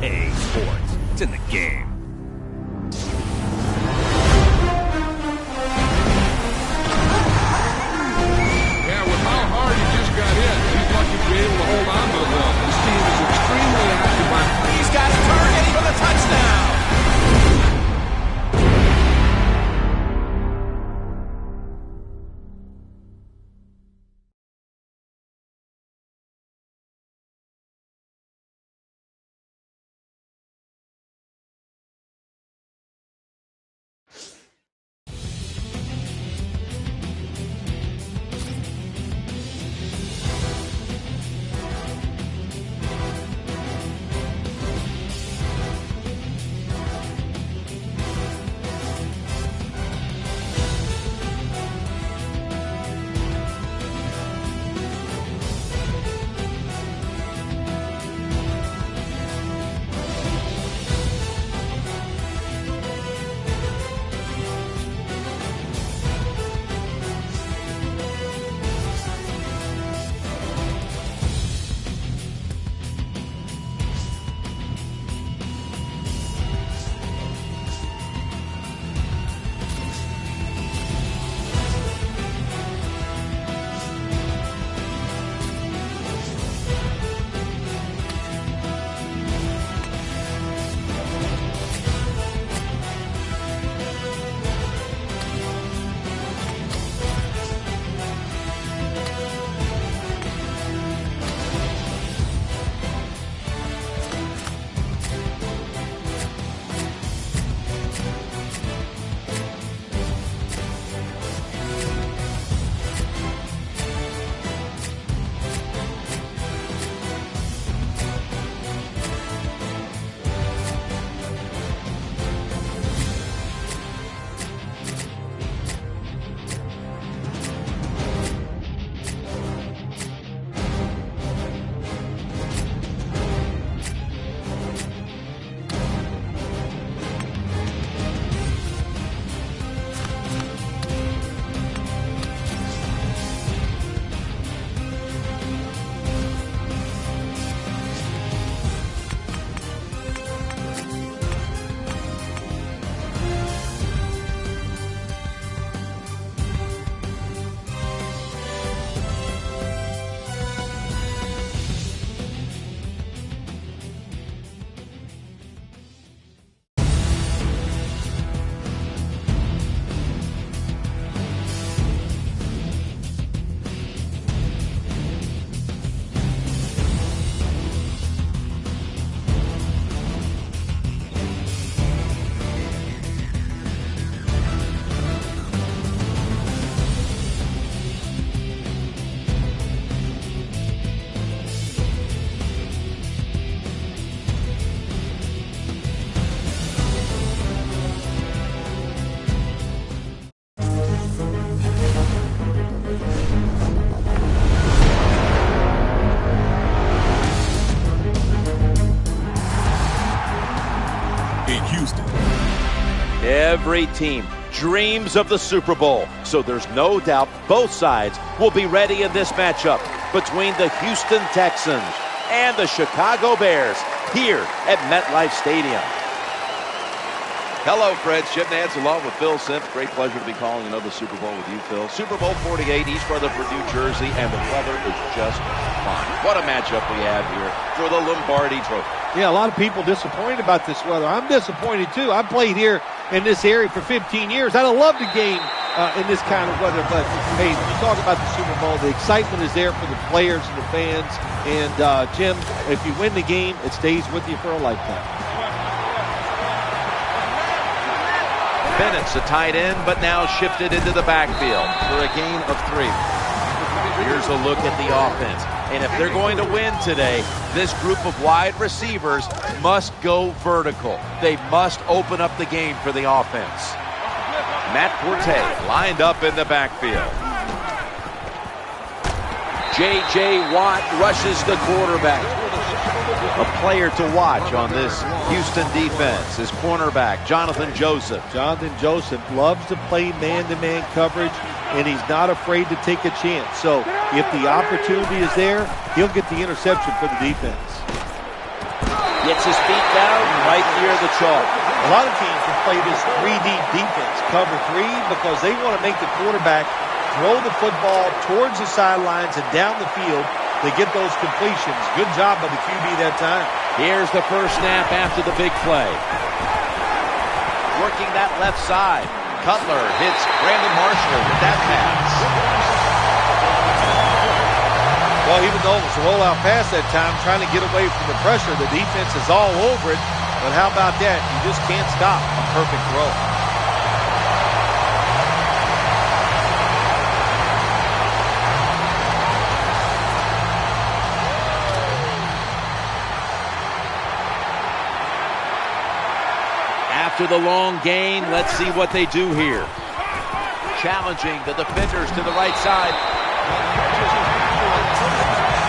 EA Sports. It's in the game. Yeah, with how hard he just got hit, he's lucky to be able to hold on to the ball. This team is extremely active. He's got a target for the touchdown. Every team dreams of the Super Bowl, so there's no doubt both sides will be ready in this matchup between the Houston Texans and the Chicago Bears here at MetLife Stadium. Hello, Fred. Chip Nance along with Phil Simms. Great pleasure to be calling another Super Bowl with you, Phil. Super Bowl 48, East Rutherford, New Jersey, and the weather is just fine. What a matchup we have here for the Lombardi Trophy. Yeah, a lot of people disappointed about this weather. I'm disappointed, too. I played here in this area for 15 years. I'd have loved a game in this kind of weather. But, hey, when you talk about the Super Bowl, the excitement is there for the players and the fans. And, Jim, if you win the game, it stays with you for a lifetime. Bennett's a tight end, but now shifted into the backfield for a gain of 3. Here's a look at the offense. And if they're going to win today, this group of wide receivers must go vertical. They must open up the game for the offense. Matt Forte lined up in the backfield. J.J. Watt rushes the quarterback. A player to watch on this Houston defense is cornerback Jonathan Joseph. Jonathan Joseph loves to play man-to-man coverage, and he's not afraid to take a chance. So if the opportunity is there, he'll get the interception for the defense. Gets his feet down right near the chalk. A lot of teams will play this 3-deep defense, cover 3, because they want to make the quarterback throw the football towards the sidelines and down the field to get those completions. Good job by the QB that time. Here's the first snap after the big play. Working that left side. Cutler hits Brandon Marshall with that pass. Well, even though it was a rollout pass that time, trying to get away from the pressure, the defense is all over it. But how about that? You just can't stop a perfect throw. After the long gain, let's see what they do here. Challenging the defenders to the right side.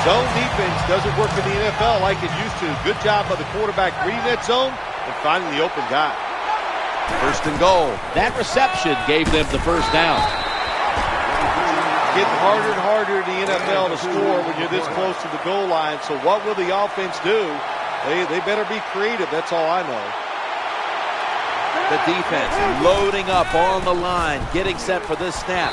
Zone defense doesn't work in the NFL like it used to. Good job by the quarterback reading that zone and finding the open guy. First and goal. That reception gave them the first down. Getting harder and harder in the NFL to score when you're this close to the goal line. So what will the offense do? They better be creative. That's all I know. The defense loading up on the line, getting set for this snap.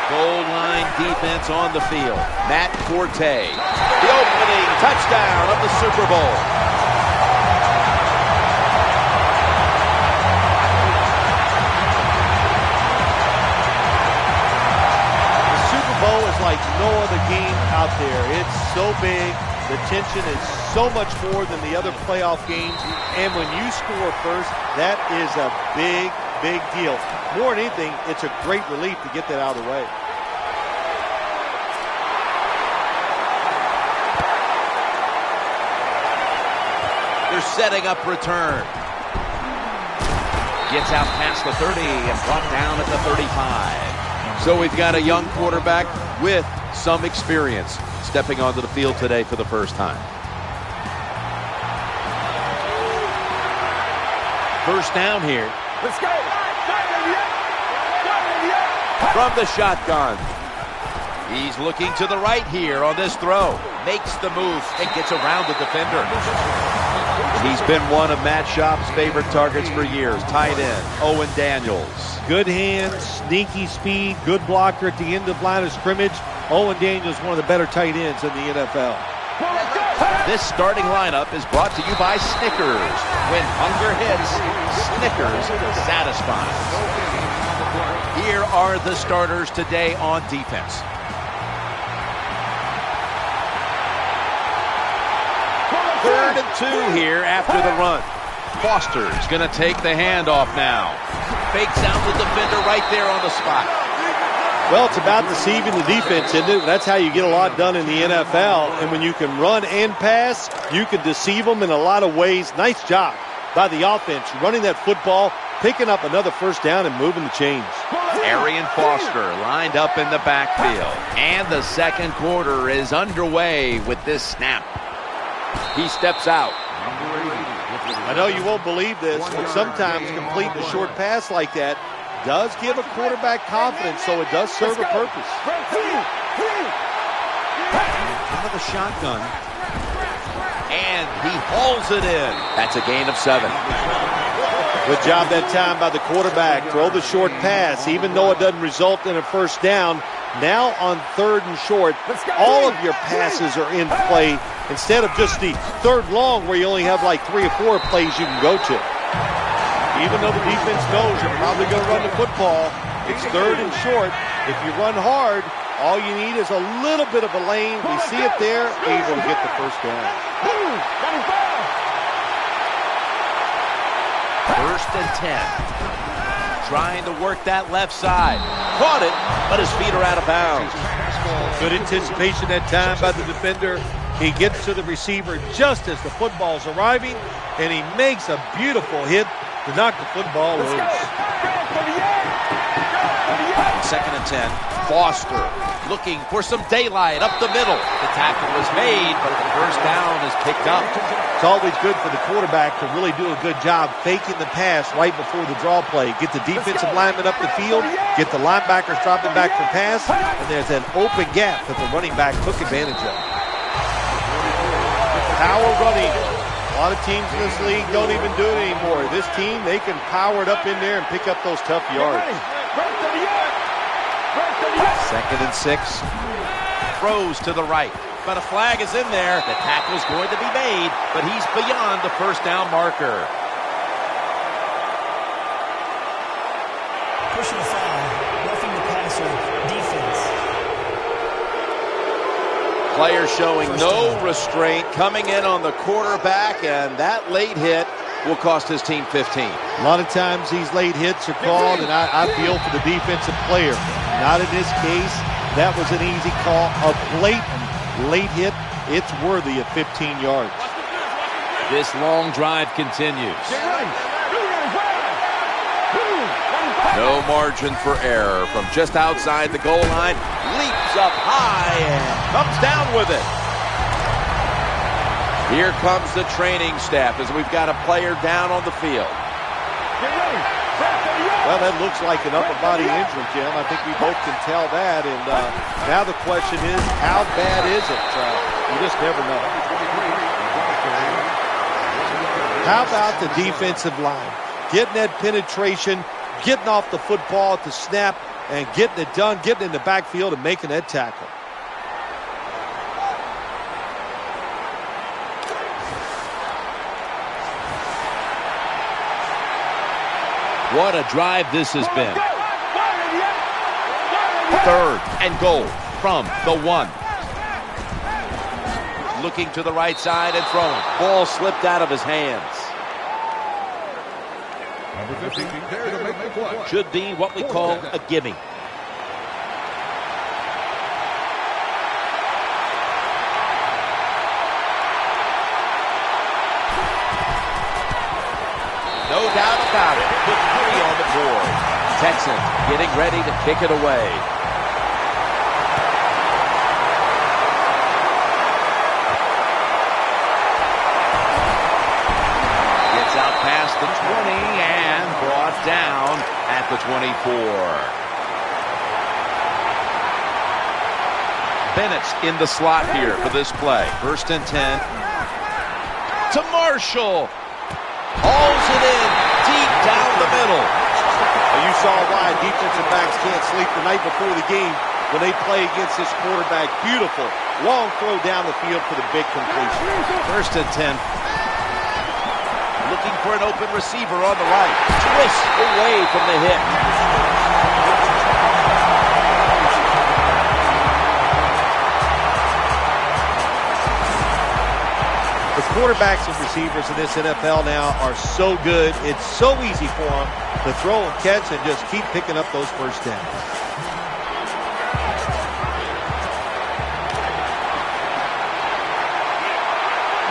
Goal line defense on the field. Matt Forte, the opening touchdown of the Super Bowl. Like no other game out there. It's so big. The tension is so much more than the other playoff games. And when you score first, that is a big, big deal. More than anything, it's a great relief to get that out of the way. They're setting up return. Gets out past the 30 and brought down at the 35. So we've got a young quarterback with some experience stepping onto the field today for the first time. First down here. Let's go. From the shotgun. He's looking to the right here on this throw. Makes the move and gets around the defender. He's been one of Matt Schaub's favorite targets for years. Tight end, Owen Daniels. Good hands, sneaky speed, good blocker at the end of line of scrimmage. Owen Daniels, one of the better tight ends in the NFL. This starting lineup is brought to you by Snickers. When hunger hits, Snickers satisfies. Here are the starters today on defense. Third and 2 here after the run. Foster's going to take the handoff now. Fakes out the defender right there on the spot. Well, it's about deceiving the defense, isn't it? That's how you get a lot done in the NFL. And when you can run and pass, you can deceive them in a lot of ways. Nice job by the offense, running that football, picking up another first down and moving the chains. Arian Foster lined up in the backfield. And the second quarter is underway with this snap. He steps out. I know you won't believe this, but sometimes completing a short pass like that does give a quarterback confidence, so it does serve a purpose. Out of the shotgun. And he hauls it in. That's a gain of 7. Good job that time by the quarterback. Throw the short pass, even though it doesn't result in a first down. Now on 3rd and short, all of your passes are in play instead of just the 3rd long where you only have like 3 or 4 plays you can go to. Even though the defense knows you're probably going to run the football, it's 3rd and short. If you run hard, all you need is a little bit of a lane. We see it there, able to get the first down. 1st and 10. Trying to work that left side. Caught it, but his feet are out of bounds. Good anticipation that time by the defender. He gets to the receiver just as the football's arriving, and he makes a beautiful hit to knock the football loose. 2nd and 10. Foster looking for some daylight up the middle. The tackle was made, but the first down is picked up. It's always good for the quarterback to really do a good job faking the pass right before the draw play. Get the defensive lineman up the field, get the linebackers dropping back for pass, and there's an open gap that the running back took advantage of. Power running. A lot of teams in this league don't even do it anymore. This team, they can power it up in there and pick up those tough yards. 2nd and 6. Throws to the right. But a flag is in there. The tackle's going to be made, but he's beyond the first down marker. Pushing a foul. Roughing the passer. Defense. Player showing no restraint, coming in on the quarterback, and that late hit will cost his team 15. A lot of times these late hits are called, and I feel for the defensive player. Not in this case. That was an easy call. A blatant late hit. It's worthy of 15 yards. This long drive continues. No margin for error from just outside the goal line. Leaps up high and comes down with it. Here comes the training staff as we've got a player down on the field. Well, that looks like an upper body injury, Jim. I think we both can tell that. And now the question is, how bad is it? You just never know. How about the defensive line? Getting that penetration, getting off the football at the snap, and getting it done, getting in the backfield and making that tackle. What a drive this has been. 3rd and goal from the 1. Looking to the right side and throwing. Ball slipped out of his hands. Number 15, there to make the play. Should be what we call a gimme. No doubt about it. Put 3 on the board. Texans getting ready to kick it away. Gets out past the 20 and brought down at the 24. Bennett's in the slot here for this play. 1st and 10. To Marshall. Hauls it in deep down the middle. And you saw why defensive backs can't sleep the night before the game when they play against this quarterback. Beautiful. Long throw down the field for the big completion. 1st and 10. Looking for an open receiver on the right. Twist away from the hit. The quarterbacks and receivers in this NFL now are so good. It's so easy for them to throw and catch and just keep picking up those first downs.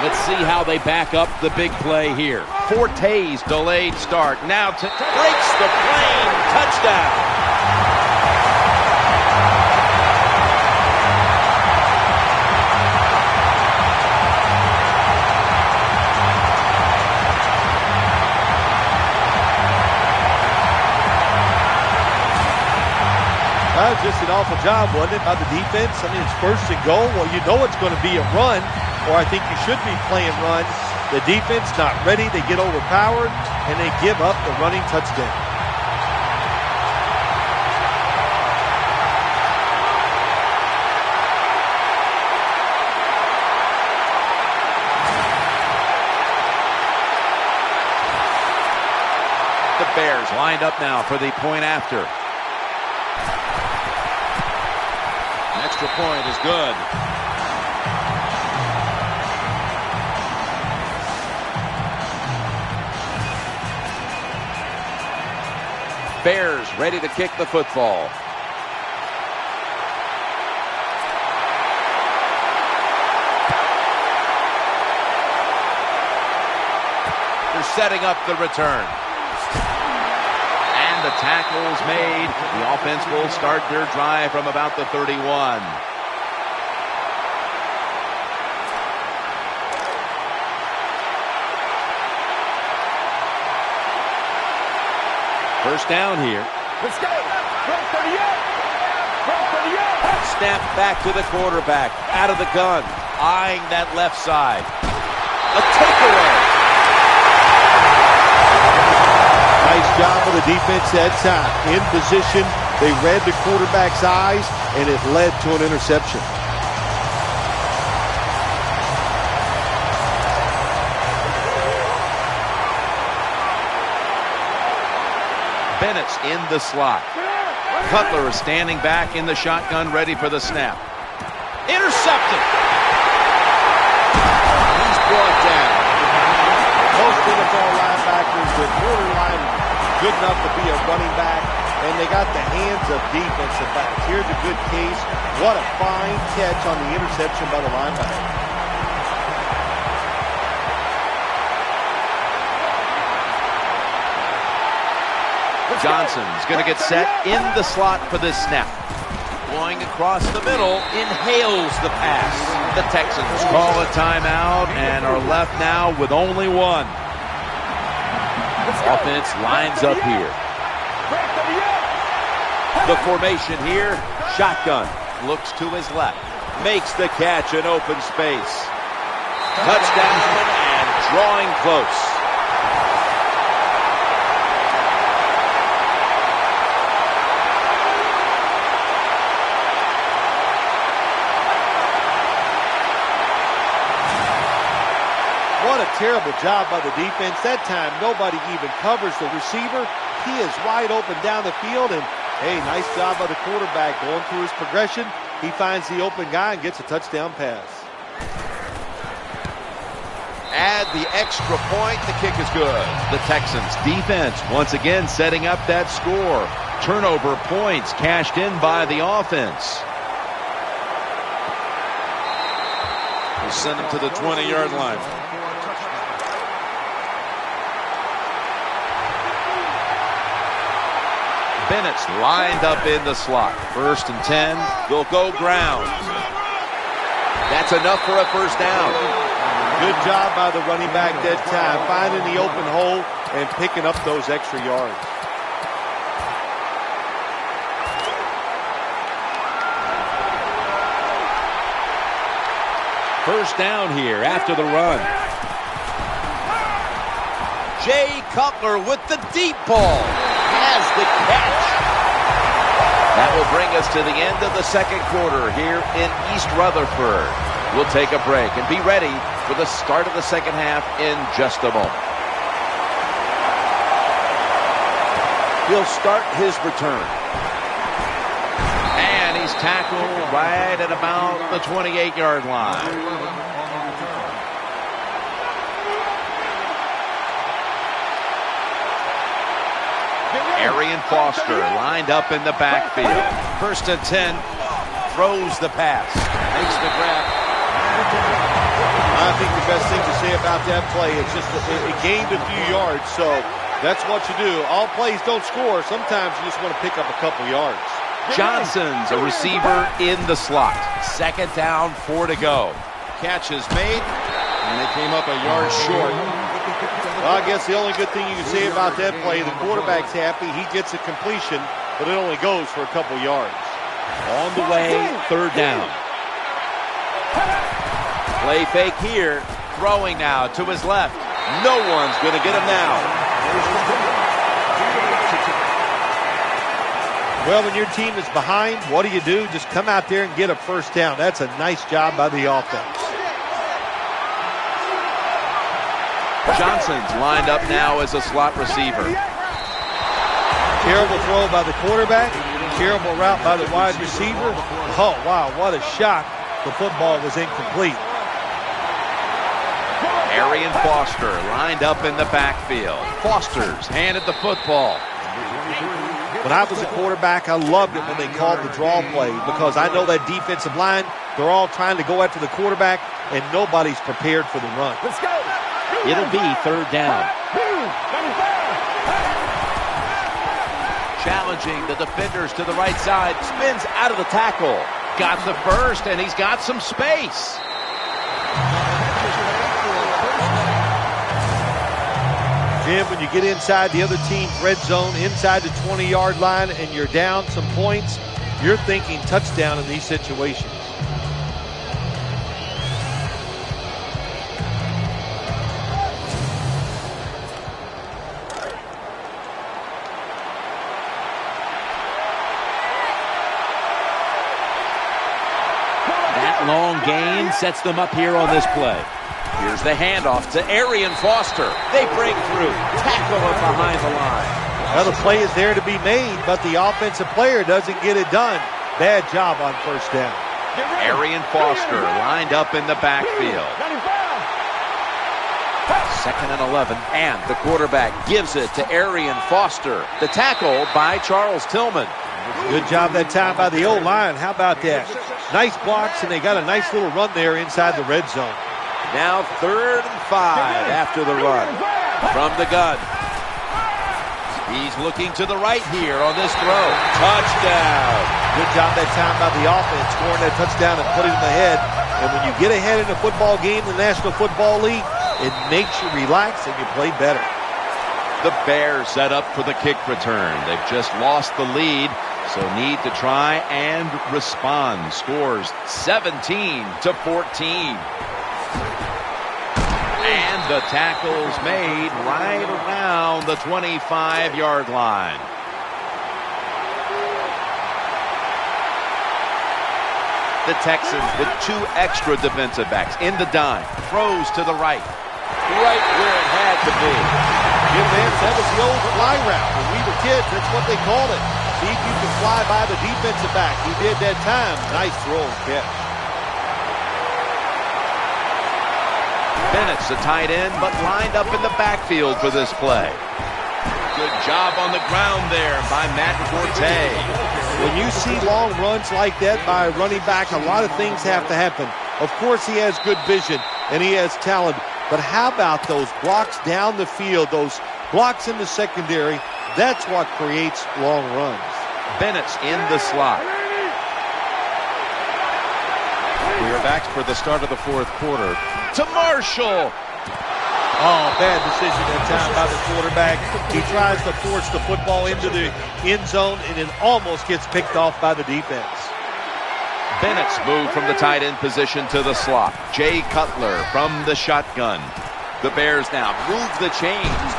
Let's see how they back up the big play here. Forte's delayed start. Now breaks the plane. Touchdown. That was just an awful job, wasn't it, by the defense? I mean, it's 1st and goal. Well, you know it's going to be a run, or I think you should be playing run. The defense not ready. They get overpowered, and they give up the running touchdown. The Bears lined up now for the point after. Extra point is good. Bears ready to kick the football. They're setting up the return. The tackle's made. The offense will start their drive from about the 31. First down here. Let's go. Run for the yard. Run for the yard. Snap back to the quarterback. Out of the gun. Eyeing that left side. A takeaway. Nice job of the defense that time. In position, they read the quarterback's eyes, and it led to an interception. Bennett's in the slot. Cutler is standing back in the shotgun, ready for the snap. Intercepted. He's brought down. Most NFL linebackers are borderline good enough to be a running back, and they got the hands of defensive backs. Here's a good case. What a fine catch on the interception by the linebacker. Johnson's going to get set in the slot for this snap. Going across the middle, inhales the pass. The Texans call a timeout and are left now with only one. Offense lines up here. The formation here, shotgun. Looks to his left. Makes the catch in open space. Touchdown and drawing close. What a terrible job by the defense. That time, nobody even covers the receiver. He is wide open down the field, and, hey, nice job by the quarterback going through his progression. He finds the open guy and gets a touchdown pass. Add the extra point. The kick is good. The Texans defense once again setting up that score. Turnover points cashed in by the offense. We'll send him to the 20-yard line. Bennett's lined up in the slot. 1st and 10. They'll go ground. That's enough for a first down. Good job by the running back that time, finding the open hole and picking up those extra yards. First down here after the run. Jay Cutler with the deep ball. Has the catch. That will bring us to the end of the second quarter here in East Rutherford. We'll take a break and be ready for the start of the second half in just a moment. He'll start his return. And he's tackled right at about the 28-yard line. Arian Foster lined up in the backfield. 1st and 10. Throws the pass. Makes the grab. I think the best thing to say about that play is just it gained a few yards, so that's what you do. All plays don't score. Sometimes you just want to pick up a couple yards. Johnson's a receiver in the slot. 2nd down, 4 to go. Catch is made, and they came up a yard short. Well, I guess the only good thing you can say about that play, the quarterback's happy. He gets a completion, but it only goes for a couple yards. On the way, 3rd down. Play fake here. Throwing now to his left. No one's going to get him now. Well, when your team is behind, what do? Just come out there and get a first down. That's a nice job by the offense. Johnson's lined up now as a slot receiver. Terrible throw by the quarterback. Terrible route by the wide receiver. Oh, wow, what a shock. The football was incomplete. Arian Foster lined up in the backfield. Foster's handed the football. When I was a quarterback, I loved it when they called the draw play because I know that defensive line, they're all trying to go after the quarterback, and nobody's prepared for the run. Let's go. It'll be 3rd down. Challenging the defenders to the right side. Spins out of the tackle. Got the first, and he's got some space. Jim, when you get inside the other team's red zone, inside the 20-yard line, and you're down some points, you're thinking touchdown in these situations. That long gain sets them up here on this play. Here's the handoff to Arian Foster. They break through, tackle him behind the line. Well, the play is there to be made, but the offensive player doesn't get it done. Bad job on first down. Arian Foster lined up in the backfield. 2nd and 11, and the quarterback gives it to Arian Foster. The tackle by Charles Tillman. Good job that time by the O-line. How about that? Nice blocks, and they got a nice little run there inside the red zone. Now 3rd and 5 after the run. From the gun. He's looking to the right here on this throw. Touchdown. Good job that time by the offense, scoring that touchdown and putting them ahead. And when you get ahead in a football game in the National Football League, it makes you relax and you play better. The Bears set up for the kick return. They've just lost the lead, so need to try and respond. Scores 17-14. And the tackle's made right around the 25-yard line. The Texans with 2 extra defensive backs in the dime. Throws to the right. Right where it had to be. Jim Nantz, that was the old fly route. When we were kids, that's what they called it. See if you can fly by the defensive back. He did that time. Nice throw and catch. Bennett's a tight end, but lined up in the backfield for this play. Good job on the ground there by Matt Forte. When you see long runs like that by a running back, a lot of things have to happen. Of course, he has good vision and he has talent, but how about those blocks down the field, those blocks in the secondary? That's what creates long runs. Bennett's in the slot. We are back for the start of the 4th quarter. To Marshall. Oh, bad decision that time by the quarterback. He tries to force the football into the end zone, and it almost gets picked off by the defense. Bennett's moved from the tight end position to the slot. Jay Cutler from the shotgun. The Bears now move the chains.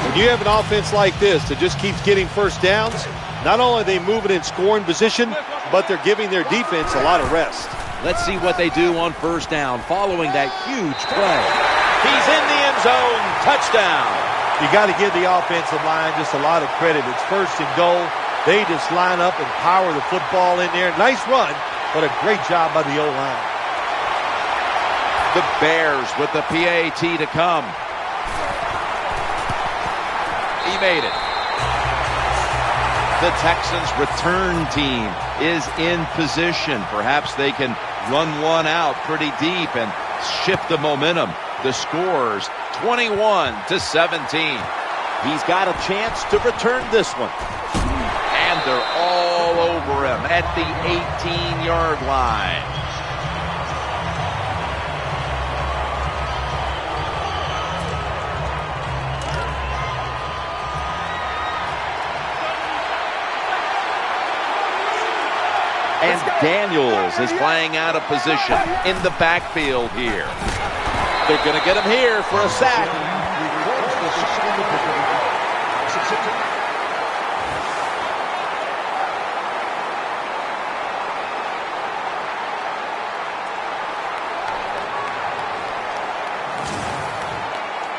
When you have an offense like this that just keeps getting first downs, not only are they moving in scoring position, but they're giving their defense a lot of rest. Let's see what they do on first down following that huge play. He's in the end zone. Touchdown. You got to give the offensive line just a lot of credit. It's 1st and goal. They just line up and power the football in there. Nice run, but a great job by the O-line. The Bears with the PAT to come. He made it. The Texans return team is in position. Perhaps they can run one out pretty deep and shift the momentum. The scores 21-17. He's got a chance to return this one. And they're all over him at the 18-yard line. And Daniels is playing out of position in the backfield here. They're going to get him here for a sack.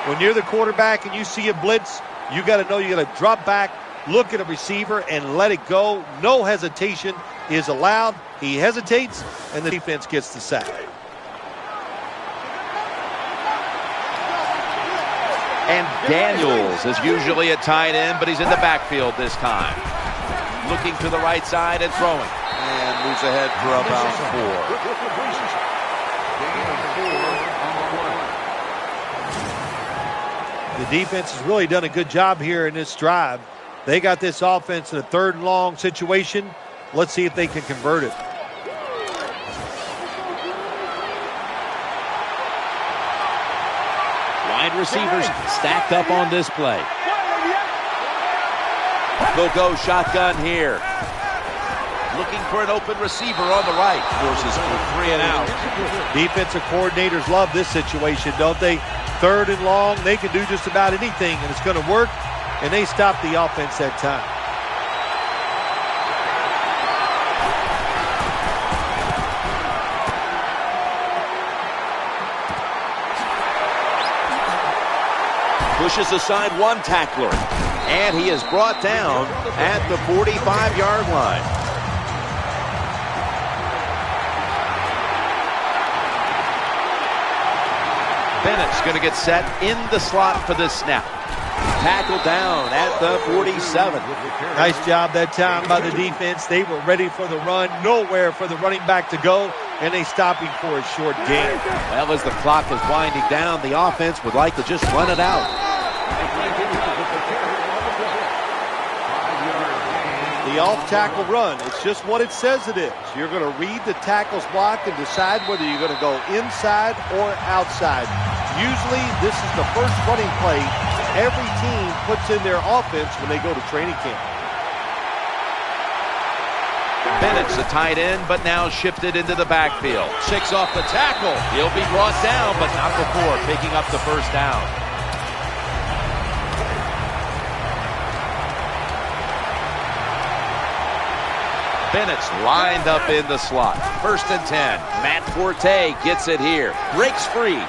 When you're the quarterback and you see a blitz, you got to know you got to drop back, look at a receiver, and let it go. No hesitation is allowed. He hesitates, and the defense gets the sack. And Daniels is usually a tight end, but he's in the backfield this time. Looking to the right side and throwing. And moves ahead for about 4. The defense has really done a good job here in this drive. They got this offense in a 3rd and long situation. Let's see if they can convert it. wide receivers stacked up on display. They'll go shotgun here. Looking for an open receiver on the right. Forces for 3 and out. Defensive coordinators love this situation, don't they? 3rd and long, they can do just about anything, and it's going to work, and they stop the offense that time. Pushes aside one tackler, and he is brought down at the 45-yard line. Bennett's going to get set in the slot for this snap. Tackled down at the 47. Nice job that time by the defense. They were ready for the run, nowhere for the running back to go, and they stop him for a short gain. Well, as the clock is winding down, the offense would like to just run it out. The off-tackle run, it's just what it says it is. You're going to read the tackle's block and decide whether you're going to go inside or outside. Usually, this is the first running play every team puts in their offense when they go to training camp. Bennett's a tight end, but now shifted into the backfield. Shakes off the tackle. He'll be brought down, but not before picking up the first down. Bennett's lined up in the slot. 1st and 10. Matt Forte gets it here. Breaks free.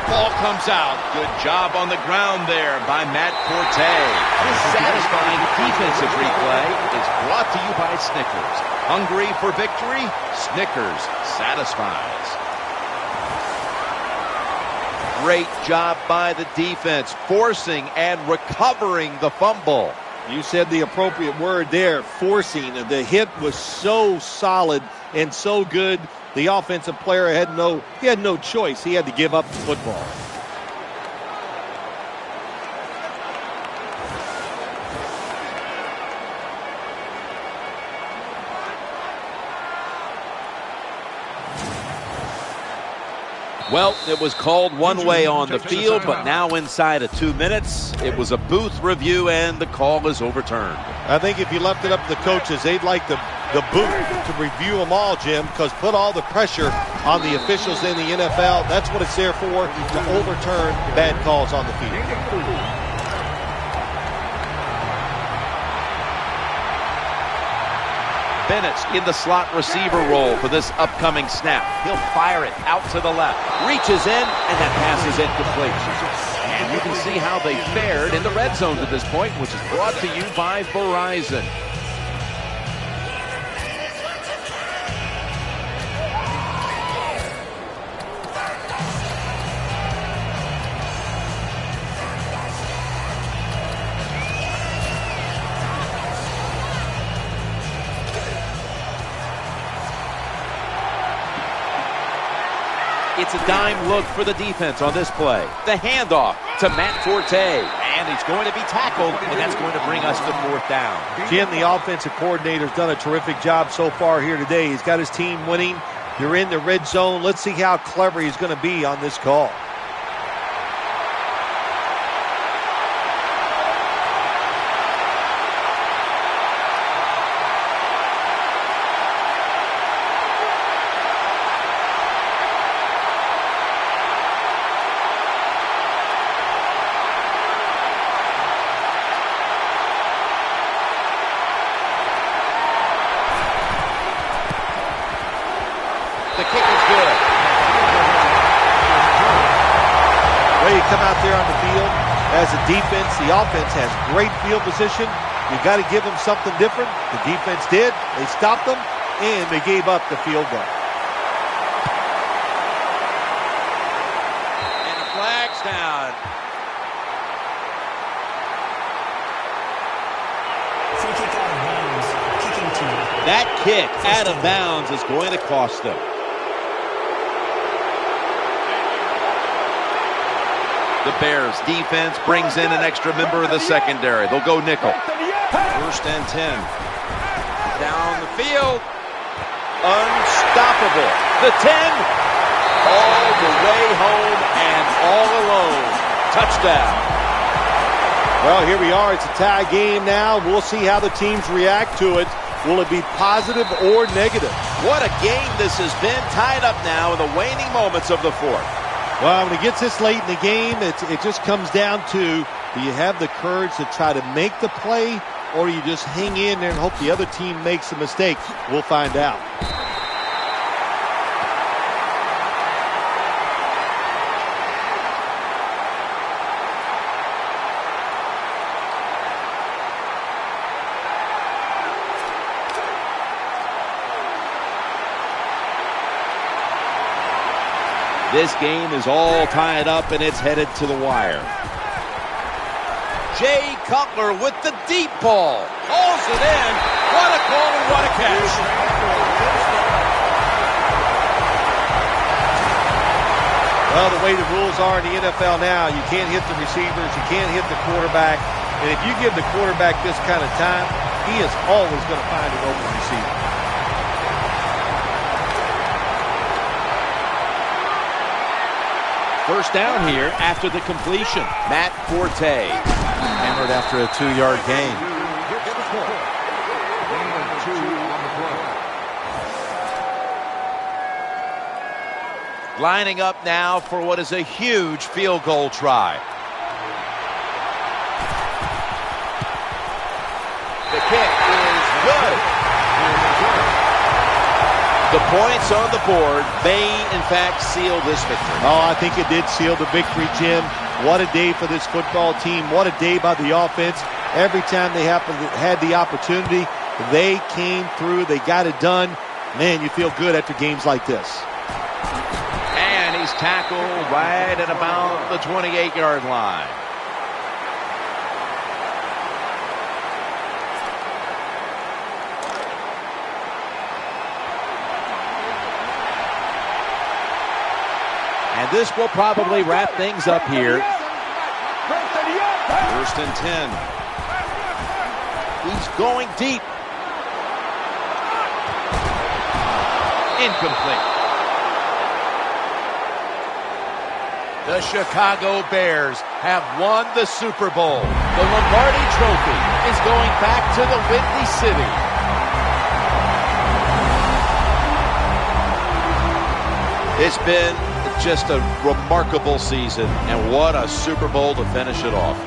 Ball comes out. Good job on the ground there by Matt Forte. This satisfying defensive replay is brought to you by Snickers. Hungry for victory? Snickers satisfies. Great job by the defense, forcing and recovering the fumble. You said the appropriate word there, forcing. The hit was so solid and so good. The offensive player had no choice. He had to give up the football. Well, it was called one way on the field, but now inside of 2 minutes, it was a booth review, and the call is overturned. I think if you left it up to the coaches, they'd like the booth to review them all, Jim, because put all the pressure on the officials in the NFL. That's what it's there for, to overturn bad calls on the field. Bennett's in the slot receiver role for this upcoming snap. He'll fire it out to the left. Reaches in, and that pass is incomplete. And you can see how they fared in the red zone to this point, which is brought to you by Verizon. It's a dime look for the defense on this play. The handoff to Matt Forte. And he's going to be tackled, and that's going to bring us to 4th down. Jim, the offensive coordinator's done a terrific job so far here today. He's got his team winning. You're in the red zone. Let's see how clever he's going to be on this call. The kick is good. Way to come out there on the field as a defense. The offense has great field position. You got to give them something different. The defense did. They stopped them, and they gave up the field goal. And a flag's down. Free kick out of bounds. Kicking team. That kick out of bounds is going to cost them. The Bears defense brings in an extra member of the secondary. They'll go nickel. 1st and 10. Down the field. Unstoppable. The 10. All the way home and all alone. touchdown. Well, here we are. It's a tie game now. We'll see how the teams react to it. Will it be positive or negative? What a game this has been, tied up now in the waning moments of the fourth. Well, when it gets this late in the game, it just comes down to, do you have the courage to try to make the play, or do you just hang in there and hope the other team makes a mistake? We'll find out. This game is all tied up, and it's headed to the wire. Jay Cutler with the deep ball. Calls it in. What a call and what a catch. Well, the way the rules are in the NFL now, you can't hit the receivers, you can't hit the quarterback. And if you give the quarterback this kind of time, he is always going to find an open receiver. First down here after the completion. Matt Forte. Hammered after a 2-yard gain. Lining up now for what is a huge field goal try. The kick is good. The points on the board may, in fact, seal this victory. Oh, I think it did seal the victory, Jim. What a day for this football team. What a day by the offense. Every time they had the opportunity, they came through. They got it done. Man, you feel good after games like this. And he's tackled right at about the 28-yard line. And this will probably wrap things up here. First and 10. He's going deep. Incomplete. The Chicago Bears have won the Super Bowl. The Lombardi Trophy is going back to the Windy City. It's been just a remarkable season, and what a Super Bowl to finish it off.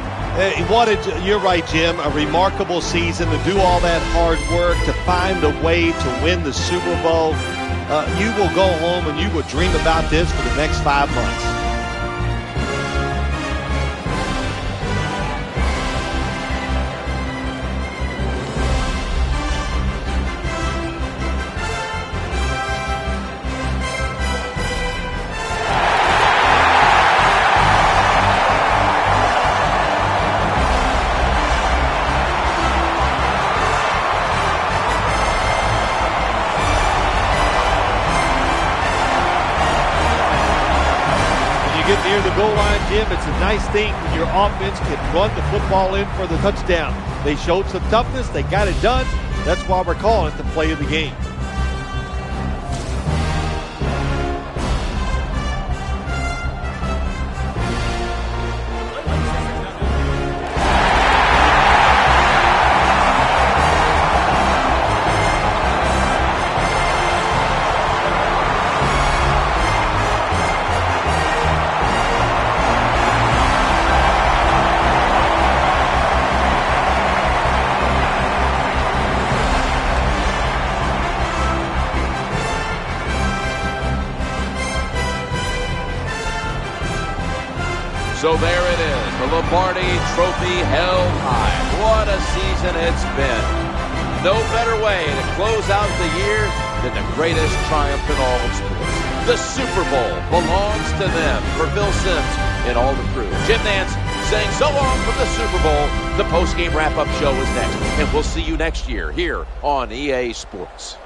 You're right, Jim. A remarkable season to do all that hard work, to find a way to win the Super Bowl. You will go home and you will dream about this for the next 5 months. Get near the goal line, Jim, it's a nice thing when your offense can run the football in for the touchdown. They showed some toughness. They got it done. That's why we're calling it the play of the game. So there it is, the Lombardi Trophy held high. What a season it's been. No better way to close out the year than the greatest triumph in all of sports. The Super Bowl belongs to them. For Phil Simms and all the crew, Jim Nance saying so long from the Super Bowl. The post-game wrap-up show is next, and we'll see you next year here on EA Sports.